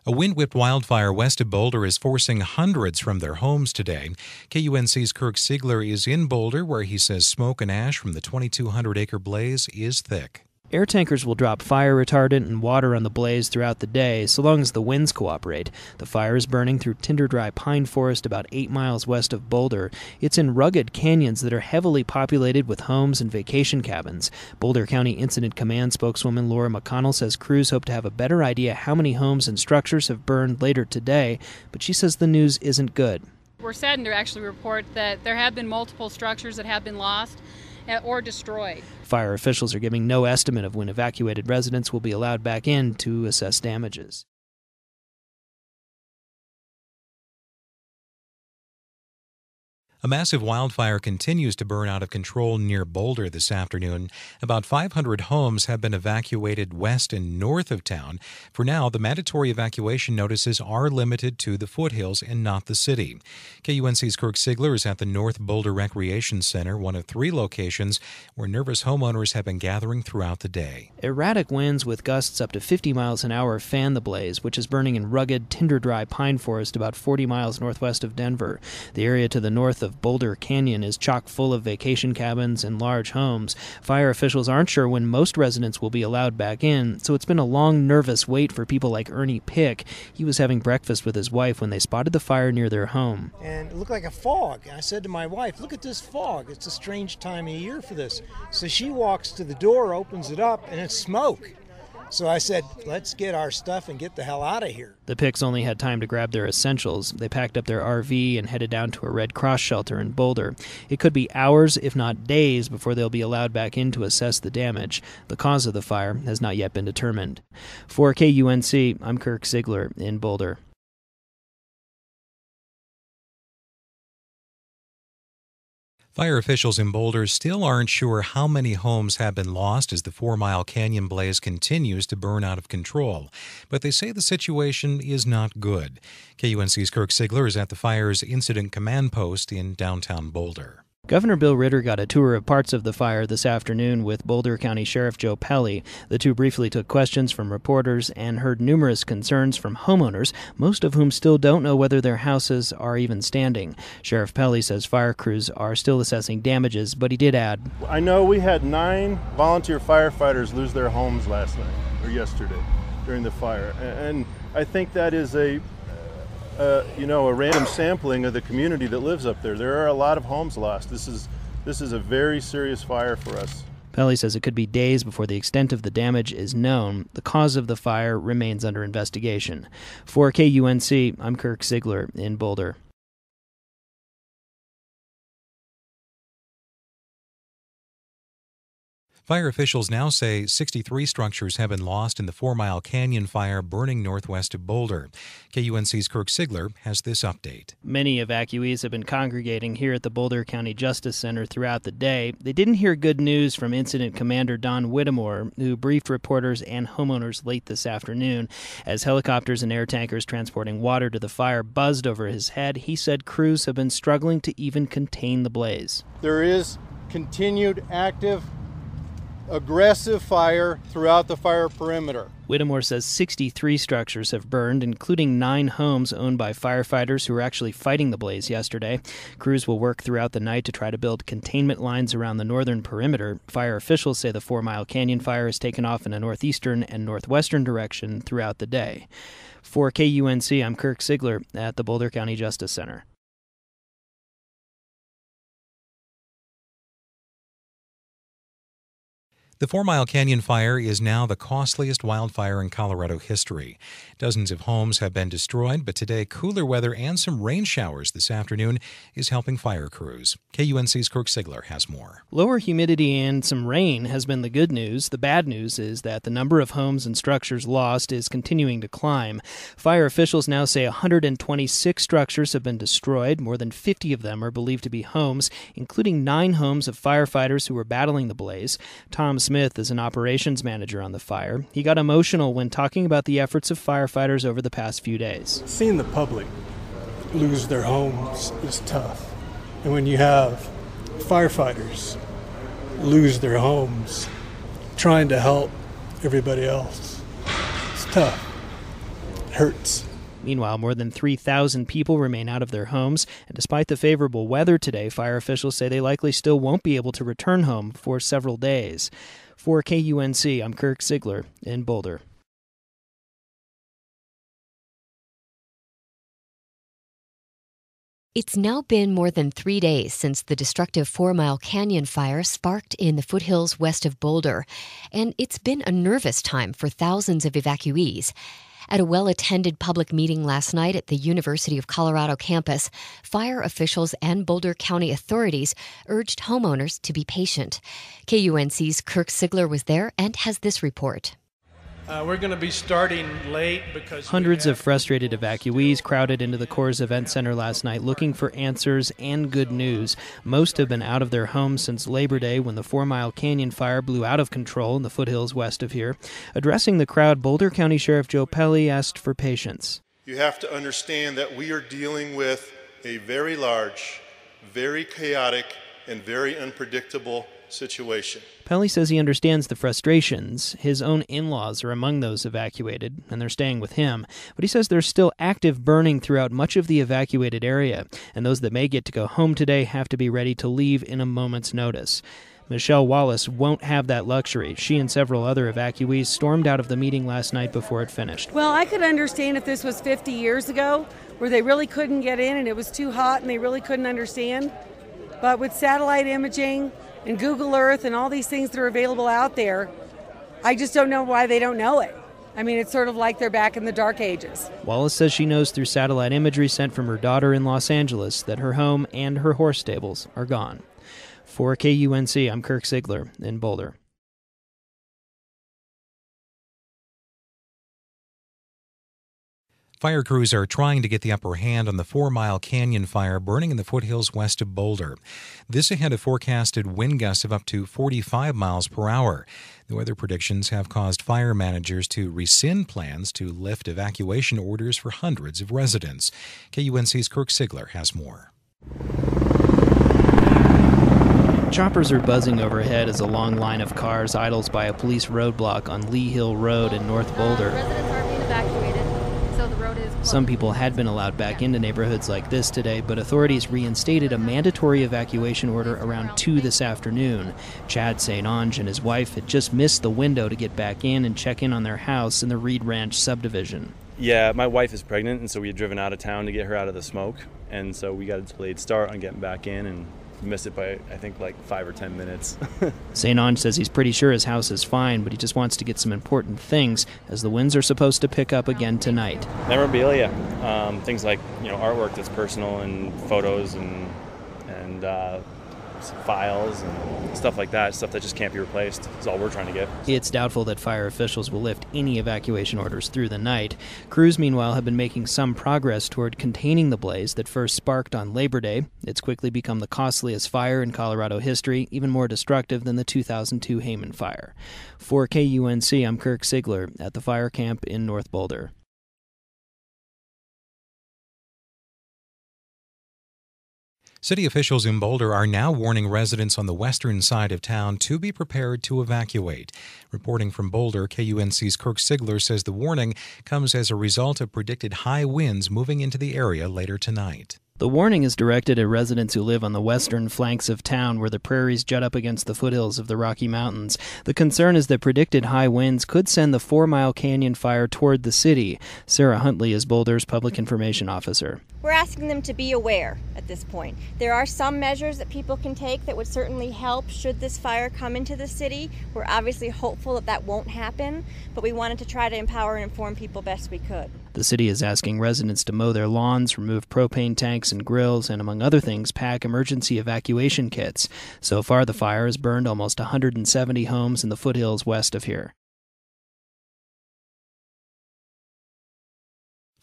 A wind-whipped wildfire west of Boulder is forcing hundreds from their homes today. KUNC's Kirk Siegler is in Boulder, where he says smoke and ash from the 2,200-acre blaze is thick. Air tankers will drop fire retardant and water on the blaze throughout the day, so long as the winds cooperate. The fire is burning through tinder-dry pine forest about 8 miles west of Boulder. It's in rugged canyons that are heavily populated with homes and vacation cabins. Boulder County Incident Command spokeswoman Laura McConnell says crews hope to have a better idea how many homes and structures have burned later today, but she says the news isn't good. We're saddened to actually report that there have been multiple structures that have been lost or destroyed. Fire officials are giving no estimate of when evacuated residents will be allowed back in to assess damages. A massive wildfire continues to burn out of control near Boulder this afternoon. About 500 homes have been evacuated west and north of town. For now, the mandatory evacuation notices are limited to the foothills and not the city. KUNC's Kirk Siegler is at the North Boulder Recreation Center, one of 3 locations where nervous homeowners have been gathering throughout the day. Erratic winds with gusts up to 50 miles an hour fan the blaze, which is burning in rugged, tinder-dry pine forest about 40 miles northwest of Denver. The area to the north of Boulder Canyon is chock full of vacation cabins and large homes. Fire officials aren't sure when most residents will be allowed back in, so it's been a long, nervous wait for people like Ernie Pick. He was having breakfast with his wife when they spotted the fire near their home. And it looked like a fog. I said to my wife, "Look at this fog. It's a strange time of year for this." So she walks to the door, opens it up, and it's smoke. So I said, let's get our stuff and get the hell out of here. The Picks only had time to grab their essentials. They packed up their RV and headed down to a Red Cross shelter in Boulder. It could be hours, if not days, before they'll be allowed back in to assess the damage. The cause of the fire has not yet been determined. For KUNC, I'm Kirk Siegler in Boulder. Fire officials in Boulder still aren't sure how many homes have been lost as the 4 Mile Canyon blaze continues to burn out of control, but they say the situation is not good. KUNC's Kirk Siegler is at the fire's Incident Command Post in downtown Boulder. Governor Bill Ritter got a tour of parts of the fire this afternoon with Boulder County Sheriff Joe Pelly. The two briefly took questions from reporters and heard numerous concerns from homeowners, most of whom still don't know whether their houses are even standing. Sheriff Pelly says fire crews are still assessing damages, but he did add, I know we had 9 volunteer firefighters lose their homes last night or yesterday during the fire, and I think that is a random sampling of the community that lives up there. There are a lot of homes lost. This is a very serious fire for us. Pelly says it could be days before the extent of the damage is known. The cause of the fire remains under investigation. For KUNC, I'm Kirk Siegler in Boulder. Fire officials now say 63 structures have been lost in the 4 Mile Canyon fire burning northwest of Boulder. KUNC's Kirk Siegler has this update. Many evacuees have been congregating here at the Boulder County Justice Center throughout the day. They didn't hear good news from Incident Commander Don Whittemore, who briefed reporters and homeowners late this afternoon. As helicopters and air tankers transporting water to the fire buzzed over his head, he said crews have been struggling to even contain the blaze. There is continued active aggressive fire throughout the fire perimeter. Whittemore says 63 structures have burned, including 9 homes owned by firefighters who were actually fighting the blaze yesterday. Crews will work throughout the night to try to build containment lines around the northern perimeter. Fire officials say the 4 Mile Canyon fire has taken off in a northeastern and northwestern direction throughout the day. For KUNC, I'm Kirk Siegler at the Boulder County Justice Center. The 4 Mile Canyon fire is now the costliest wildfire in Colorado history. Dozens of homes have been destroyed, but today cooler weather and some rain showers this afternoon is helping fire crews. KUNC's Kirk Siegler has more. Lower humidity and some rain has been the good news. The bad news is that the number of homes and structures lost is continuing to climb. Fire officials now say 126 structures have been destroyed. More than 50 of them are believed to be homes, including 9 homes of firefighters who were battling the blaze. Tom Smith is an operations manager on the fire. He got emotional when talking about the efforts of firefighters over the past few days. Seeing the public lose their homes is tough. And when you have firefighters lose their homes trying to help everybody else, it's tough. hurts. Meanwhile, more than 3,000 people remain out of their homes, and despite the favorable weather today, fire officials say they likely still won't be able to return home for several days. For KUNC, I'm Kirk Ziegler in Boulder. It's now been more than 3 days since the destructive 4 Mile Canyon fire sparked in the foothills west of Boulder, and it's been a nervous time for thousands of evacuees. At a well-attended public meeting last night at the University of Colorado campus, fire officials and Boulder County authorities urged homeowners to be patient. KUNC's Kirk Ziegler was there and has this report. We're going to be starting late because hundreds of frustrated evacuees crowded into the Coors Event Center last night looking for answers and good news. Most have been out of their homes since Labor Day when the 4 Mile Canyon fire blew out of control in the foothills west of here. Addressing the crowd, Boulder County Sheriff Joe Pelley asked for patience. You have to understand that we are dealing with a very large, very chaotic, and very unpredictable situation. Pelley says he understands the frustrations. His own in-laws are among those evacuated, and they're staying with him. But he says there's still active burning throughout much of the evacuated area, and those that may get to go home today have to be ready to leave in a moment's notice. Michelle Wallace won't have that luxury. She and several other evacuees stormed out of the meeting last night before it finished. Well, I could understand if this was 50 years ago, where they really couldn't get in and it was too hot and they really couldn't understand. But with satellite imaging and Google Earth and all these things that are available out there, I just don't know why they don't know it. I mean, it's sort of like they're back in the dark ages. Wallace says she knows through satellite imagery sent from her daughter in Los Angeles that her home and her horse stables are gone. For KUNC, I'm Kirk Ziegler in Boulder. Fire crews are trying to get the upper hand on the 4 Mile Canyon fire burning in the foothills west of Boulder. This ahead of forecasted wind gusts of up to 45 miles per hour. The weather predictions have caused fire managers to rescind plans to lift evacuation orders for hundreds of residents. KUNC's Kirk Ziegler has more. Choppers are buzzing overhead as a long line of cars idles by a police roadblock on Lee Hill Road in North Boulder. Residents are being evacuated, so the road is closed. Some people had been allowed back into neighborhoods like this today, but authorities reinstated a mandatory evacuation order around 2 this afternoon. Chad St. Onge and his wife had just missed the window to get back in and check in on their house in the Reed Ranch subdivision. Yeah, my wife is pregnant, and so we had driven out of town to get her out of the smoke, and so we got a delayed start on getting back in, and missed it by, I think, like 5 or 10 minutes. St. Onge says he's pretty sure his house is fine, but he just wants to get some important things, as the winds are supposed to pick up again tonight. Memorabilia, things like artwork that's personal and photos and files and stuff like that, stuff that just can't be replaced is all we're trying to get. It's doubtful that fire officials will lift any evacuation orders through the night. Crews, meanwhile, have been making some progress toward containing the blaze that first sparked on Labor Day. It's quickly become the costliest fire in Colorado history, even more destructive than the 2002 Hayman fire. For KUNC, I'm Kirk Ziegler at the fire camp in North Boulder. City officials in Boulder are now warning residents on the western side of town to be prepared to evacuate. Reporting from Boulder, KUNC's Kirk Ziegler says the warning comes as a result of predicted high winds moving into the area later tonight. The warning is directed at residents who live on the western flanks of town where the prairies jut up against the foothills of the Rocky Mountains. The concern is that predicted high winds could send the 4 Mile Canyon fire toward the city. Sarah Huntley is Boulder's public information officer. We're asking them to be aware at this point. There are some measures that people can take that would certainly help should this fire come into the city. We're obviously hopeful that that won't happen, but we wanted to try to empower and inform people best we could. The city is asking residents to mow their lawns, remove propane tanks and grills, and among other things, pack emergency evacuation kits. So far, the fire has burned almost 170 homes in the foothills west of here.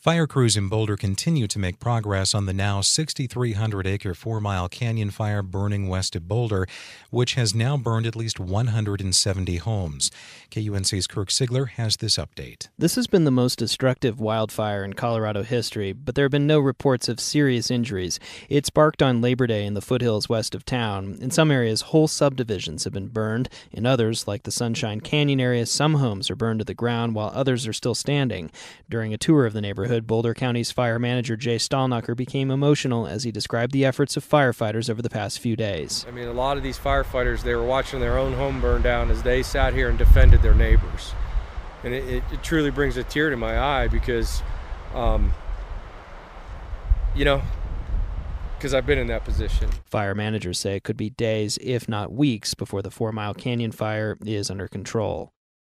Fire crews in Boulder continue to make progress on the now 6,300-acre 4 Mile Canyon fire burning west of Boulder, which has now burned at least 170 homes. KUNC's Kirk Sigler has this update. This has been the most destructive wildfire in Colorado history, but there have been no reports of serious injuries. It sparked on Labor Day in the foothills west of town. In some areas, whole subdivisions have been burned. In others, like the Sunshine Canyon area, some homes are burned to the ground while others are still standing. During a tour of the neighborhood, Boulder County's fire manager Jay Stallnacher became emotional as he described the efforts of firefighters over the past few days. I mean, a lot of these firefighters, they were watching their own home burn down as they sat here and defended their neighbors. And it truly brings a tear to my eye because, because I've been in that position. Fire managers say it could be days, if not weeks, before the 4 Mile Canyon fire is under control.